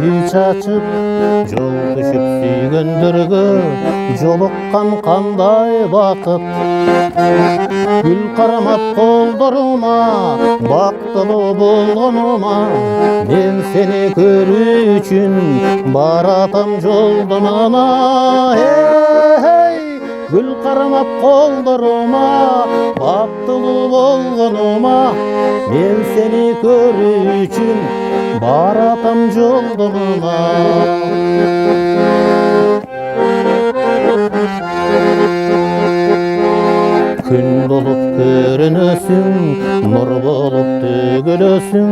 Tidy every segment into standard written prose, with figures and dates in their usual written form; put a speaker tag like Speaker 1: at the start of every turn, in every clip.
Speaker 1: күй чачып, жол түшүп сүйгөндөргө жолуккан кандай бакыт. Гүл кармап колдорума, бактылуу болгонума, мен сени көрүү үчүн баратам жолдомана. Гүл кармап колдорума, бактылуу болгонума, мен сени көрүү үчүн баратам жолдомана. Күн болуп көрүнөсүң, нур болуп төгөлөсүң,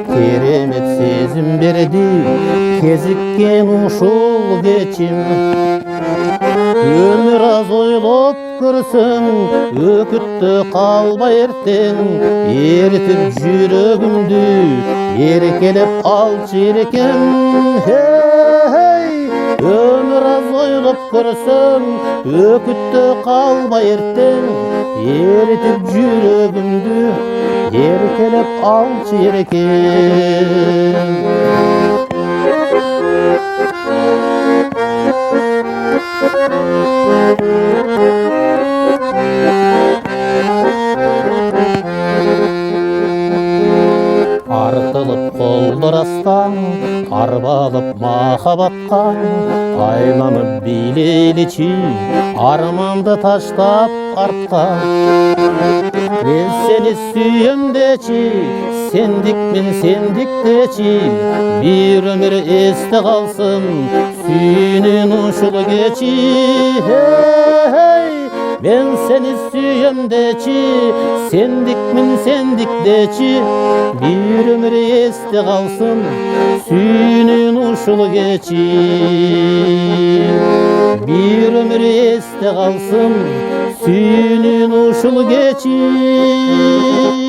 Speaker 1: керемет сезим берди кезиккен ушул кечим. Өмүр аз ойлоп көрсөң, өкүттө калбай эртең, эритип жүрөгүмдү эркелеп алчы эркем. Өмүр аз ойлоп көрсөң, өкүттө калбай эртең, эритип жүрөгүмдү эркелеп алчы эркем. Артылып колдор астан, арбалып махабатка, айланып бийлейличи, арманды таштап артка. Мен сени сүйөм дечи, сендикмин сендиктечи, бир өмүр эсте калсын сүйүүнүн ушул кечи. Мен сени сүйөм дечи, сендикмин сендиктечи, бир өмүр эсте калсын сүйүүнүн ушул кечи. Бир өмүр эсте калсын сүйүүнүн ушул кечи.